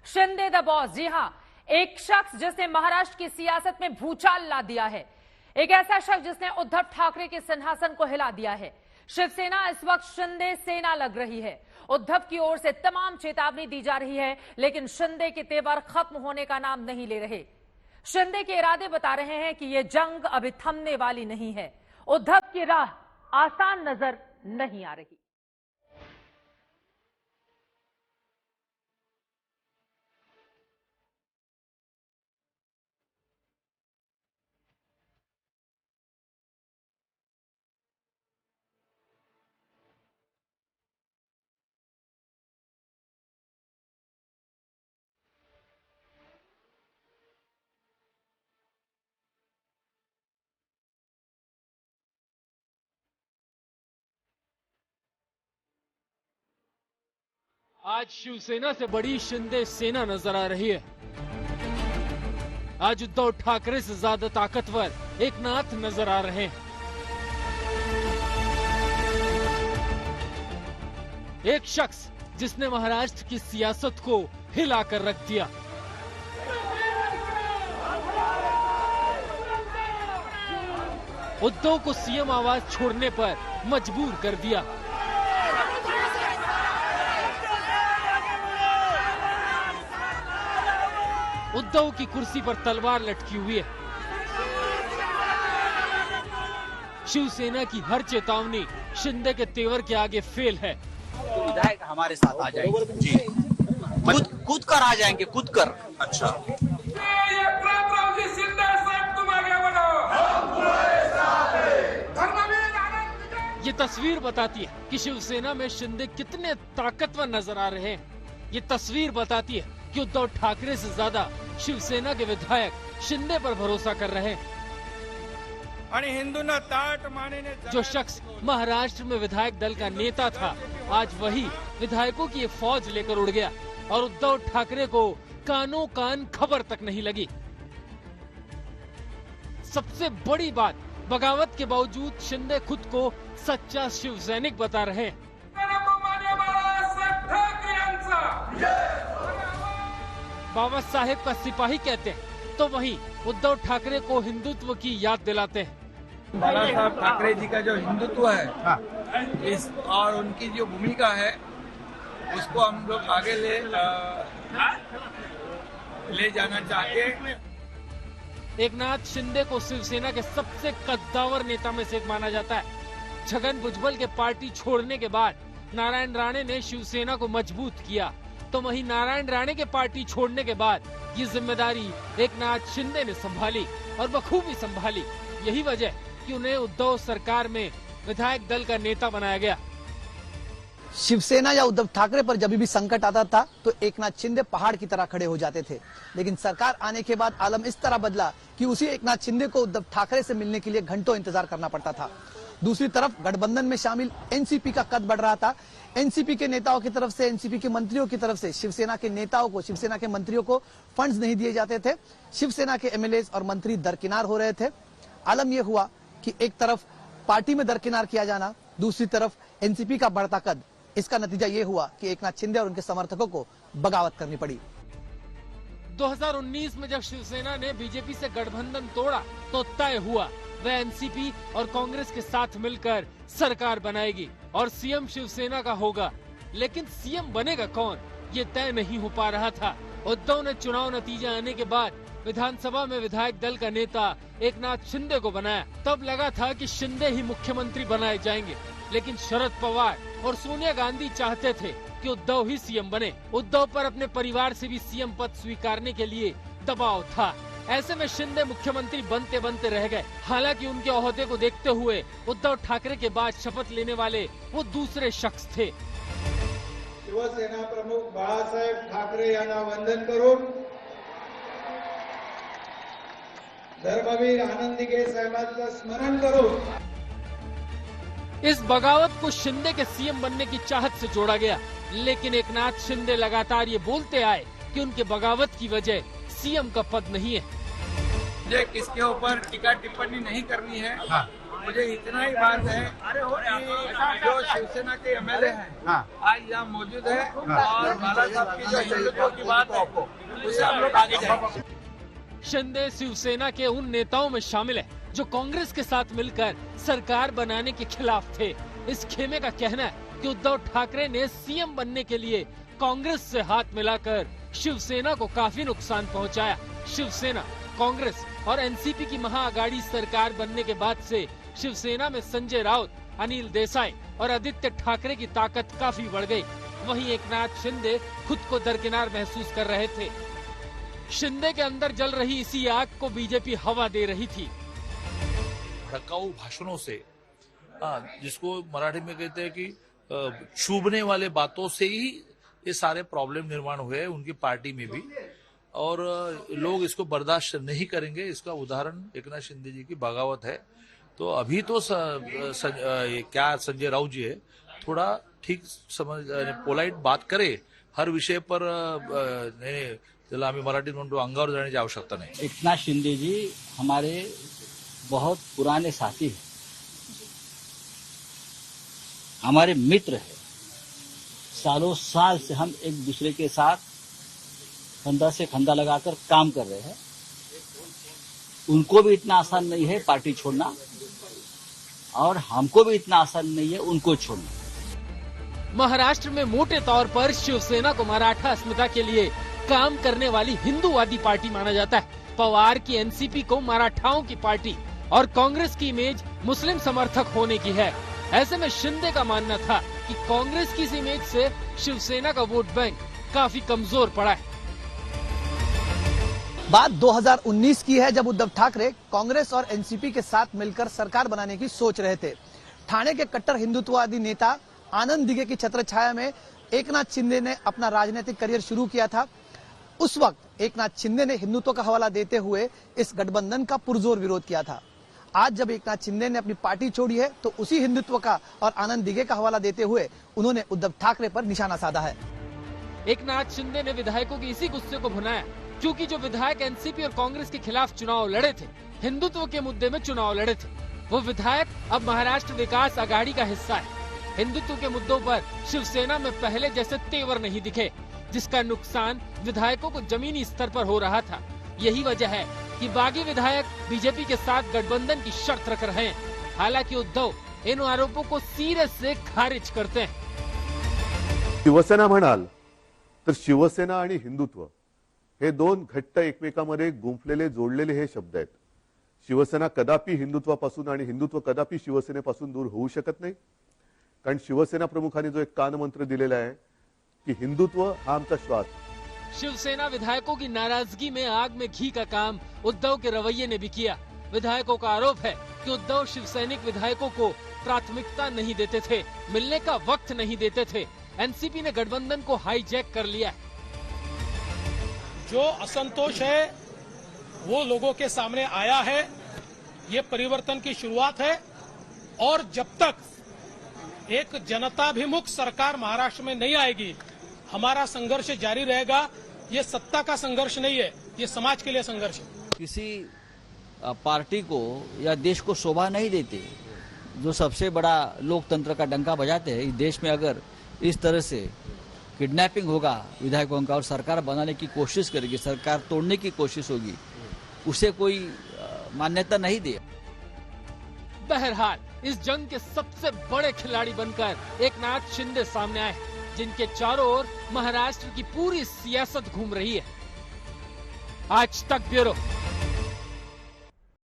Shinde the boss. जी हां, एक शख्स जिसने महाराष्ट्र की सियासत में भूचाल ला दिया है, एक ऐसा शख्स जिसने उद्धव ठाकरे के सिंहासन को हिला दिया है। शिवसेना इस वक्त शिंदे सेना लग रही है। उद्धव की ओर से तमाम चेतावनी दी जा रही है, लेकिन शिंदे के तेवर खत्म होने का नाम नहीं ले रहे। शिंदे के इरादे बता रहे हैं कि यह जंग अभी थमने वाली नहीं है। उद्धव की राह आसान नजर नहीं आ रही। आज शिवसेना से बड़ी शिंदे सेना नजर आ रही है। आज उद्धव ठाकरे से ज्यादा ताकतवर एकनाथ नजर आ रहे हैं। एक शख्स जिसने महाराष्ट्र की सियासत को हिलाकर रख दिया। उद्धव को सीएम आवाज छोड़ने पर मजबूर कर दिया। उद्धव की कुर्सी पर तलवार लटकी हुई है। शिवसेना की हर चेतावनी शिंदे के तेवर के आगे फेल है। तो विधायक हमारे साथ आ जाएंगे जी, कूद कर आ जाएंगे, कूद कर। अच्छा, ये तस्वीर बताती है कि शिवसेना में शिंदे कितने ताकतवर नजर आ रहे हैं। ये तस्वीर बताती है कि उद्धव ठाकरे से ज्यादा शिवसेना के विधायक शिंदे पर भरोसा कर रहे हैं। जो शख्स महाराष्ट्र में विधायक दल का नेता था, आज वही विधायकों की ये फौज लेकर उड़ गया और उद्धव ठाकरे को कानों कान खबर तक नहीं लगी। सबसे बड़ी बात, बगावत के बावजूद शिंदे खुद को सच्चा शिव सैनिक बता रहे हैं। बाबा साहेब का सिपाही कहते हैं, तो वहीं उद्धव ठाकरे को हिंदुत्व की याद दिलाते हैं। बाला साहब ठाकरे जी का जो हिंदुत्व है इस और उनकी जो भूमिका है, उसको हम लोग आगे ले जाना चाहते हैं। एकनाथ शिंदे को शिवसेना के सबसे कद्दावर नेता में से एक माना जाता है। छगन भुजबल के पार्टी छोड़ने के बाद नारायण राणे ने शिवसेना को मजबूत किया, तो वहीं नारायण राणे के पार्टी छोड़ने के बाद ये जिम्मेदारी एकनाथ शिंदे ने संभाली और बखूबी संभाली। यही वजह कि उन्हें उद्धव सरकार में विधायक दल का नेता बनाया गया। शिवसेना या उद्धव ठाकरे पर जब भी संकट आता था तो एकनाथ शिंदे पहाड़ की तरह खड़े हो जाते थे, लेकिन सरकार आने के बाद आलम इस तरह बदला कि उसी एकनाथ शिंदे को उद्धव ठाकरे से मिलने के लिए घंटों इंतजार करना पड़ता था। दूसरी तरफ गठबंधन में शामिल एनसीपी का कद बढ़ रहा था। एनसीपी के नेताओं की तरफ से, एनसीपी के मंत्रियों की तरफ से शिवसेना के नेताओं को, शिवसेना के मंत्रियों को फंड्स नहीं दिए जाते थे। शिवसेना के एमएलए और मंत्री दरकिनार हो रहे थे। आलम यह हुआ कि एक तरफ पार्टी में दरकिनार किया जाना, दूसरी तरफ एनसीपी का बढ़ता कद। इसका नतीजा ये हुआ कि एकनाथ शिंदे और उनके समर्थकों को बगावत करनी पड़ी। 2019 में जब शिवसेना ने बीजेपी से गठबंधन तोड़ा तो तय हुआ वह एनसीपी और कांग्रेस के साथ मिलकर सरकार बनाएगी और सीएम शिवसेना का होगा। लेकिन सीएम बनेगा कौन, ये तय नहीं हो पा रहा था। उद्धव ने चुनाव नतीजा आने के बाद विधानसभा में विधायक दल का नेता एकनाथ शिंदे को बनाया। तब लगा था कि शिंदे ही मुख्यमंत्री बनाए जाएंगे, लेकिन शरद पवार और सोनिया गांधी चाहते थे कि उद्धव ही सीएम बने। उद्धव पर अपने परिवार से भी सीएम पद स्वीकारने के लिए दबाव था। ऐसे में शिंदे मुख्यमंत्री बनते बनते रह गए। हालांकि उनके ओहदे को देखते हुए उद्धव ठाकरे के बाद शपथ लेने वाले वो दूसरे शख्स थे। शिवसेना प्रमुख बाळासाहेब ठाकरे यांना वंदन करून धर्मवीर आनंदीगे साहेबांचं स्मरण करून इस बगावत को शिंदे के सीएम बनने की चाहत से जोड़ा गया। लेकिन एकनाथ शिंदे लगातार ये बोलते आए कि उनके बगावत की वजह सीएम का पद नहीं है। मुझे किसके ऊपर टीका टिप्पणी नहीं करनी है। मुझे इतना ही बात है कि जो शिवसेना के एमएलए हैं आज यहाँ मौजूद है और बाला साहब की जो हिंदुत्व की बात है उससे हम लोग आगे जाएंगे। शिंदे शिवसेना के उन नेताओं में शामिल है जो कांग्रेस के साथ मिलकर सरकार बनाने के खिलाफ थे। इस खेमे का कहना है कि उद्धव ठाकरे ने सीएम बनने के लिए कांग्रेस से हाथ मिलाकर शिवसेना को काफी नुकसान पहुंचाया। शिवसेना, कांग्रेस और एनसीपी की महाअगाड़ी सरकार बनने के बाद से शिवसेना में संजय राउत, अनिल देसाई और आदित्य ठाकरे की ताकत काफी बढ़ गई। वहीं एकनाथ शिंदे खुद को दरकिनार महसूस कर रहे थे। शिंदे के अंदर जल रही इसी आग को बीजेपी हवा दे रही थी। भड़काऊ भाषणों से, जिसको मराठी में कहते हैं कि चुभने वाले बातों से ही ये सारे प्रॉब्लम निर्माण हुए हैं उनकी पार्टी में भी, और लोग इसको बर्दाश्त नहीं करेंगे। इसका उदाहरण एकनाथ शिंदे जी की बगावत है। तो अभी तो क्या संजय राउत जी है, थोड़ा ठीक समझ पोलाइट बात करे हर विषय पर, त्याला आम्ही मराठीत म्हणतो अंगावर जाण्याची आवश्यकता नाही। एकनाथ शिंदे जी हमारे बहुत पुराने साथी हैं, हमारे मित्र हैं। सालों साल से हम एक दूसरे के साथ कंधा से कंधा लगाकर काम कर रहे हैं। उनको भी इतना आसान नहीं है पार्टी छोड़ना और हमको भी इतना आसान नहीं है उनको छोड़ना। महाराष्ट्र में मोटे तौर पर शिवसेना को मराठा अस्मिता के लिए काम करने वाली हिंदूवादी पार्टी माना जाता है। पवार की एनसीपी को मराठाओं की पार्टी और कांग्रेस की इमेज मुस्लिम समर्थक होने की है। ऐसे में शिंदे का मानना था कि कांग्रेस की इस इमेज से शिवसेना का वोट बैंक काफी कमजोर पड़ा है। बात 2019 की है, जब उद्धव ठाकरे कांग्रेस और एनसीपी के साथ मिलकर सरकार बनाने की सोच रहे थे। ठाणे के कट्टर हिंदुत्ववादी नेता आनंद दिघे की छत्रछाया में एकनाथ शिंदे ने अपना राजनीतिक करियर शुरू किया था। उस वक्त एकनाथ शिंदे ने हिंदुत्व का हवाला देते हुए इस गठबंधन का पुरजोर विरोध किया था। आज जब एकनाथ शिंदे ने अपनी पार्टी छोड़ी है तो उसी हिंदुत्व का और आनंद दिघे का हवाला देते हुए उन्होंने उद्धव ठाकरे पर निशाना साधा है। एकनाथ शिंदे ने विधायकों की इसी गुस्से को भुनाया, क्योंकि जो विधायक एनसीपी और कांग्रेस के खिलाफ चुनाव लड़े थे, हिंदुत्व के मुद्दे में चुनाव लड़े थे, वो विधायक अब महाराष्ट्र विकास आघाड़ी का हिस्सा है। हिंदुत्व के मुद्दों पर शिवसेना में पहले जैसे तेवर नहीं दिखे, जिसका नुकसान विधायकों को जमीनी स्तर पर हो रहा था। यही वजह है कि बागी विधायक बीजेपी के साथ गठबंधन की शर्त रख रहे हैं। हालांकि उद्धव इन आरोपों को सिरे से खारिज करते हैं। शिवसेना म्हणाल तर शिवसेना आणि हिंदुत्व हे दोन घट्ट एकमेकांमध्ये गुंफलेले जोडलेले हे शब्द आहेत। शिवसेना कदापि हिंदुत्वापासून आणि हिंदुत्व कदापि शिवसेनेपासून दूर होऊ शकत नाही, कारण शिवसेना प्रमुखांनी जो एक कानमंत्र दिलेला आहे कि हिंदुत्व हा आमचा श्वास। शिवसेना विधायकों की नाराजगी में आग में घी का काम उद्धव के रवैये ने भी किया। विधायकों का आरोप है कि उद्धव शिवसैनिक विधायकों को प्राथमिकता नहीं देते थे, मिलने का वक्त नहीं देते थे। एनसीपी ने गठबंधन को हाईजैक कर लिया। जो असंतोष है वो लोगों के सामने आया है। ये परिवर्तन की शुरुआत है और जब तक एक जनताभिमुख सरकार महाराष्ट्र में नहीं आएगी, हमारा संघर्ष जारी रहेगा। ये सत्ता का संघर्ष नहीं है, ये समाज के लिए संघर्ष है। किसी पार्टी को या देश को शोभा नहीं देते जो सबसे बड़ा लोकतंत्र का डंका बजाते हैं। इस देश में अगर इस तरह से किडनैपिंग होगा विधायकों का और सरकार बनाने की कोशिश करेगी, सरकार तोड़ने की कोशिश होगी, उसे कोई मान्यता नहीं दे। बहरहाल इस जंग के सबसे बड़े खिलाड़ी बनकर एकनाथ शिंदे सामने आए, जिनके चारों ओर महाराष्ट्र की पूरी सियासत घूम रही है। आज तक ब्यूरो।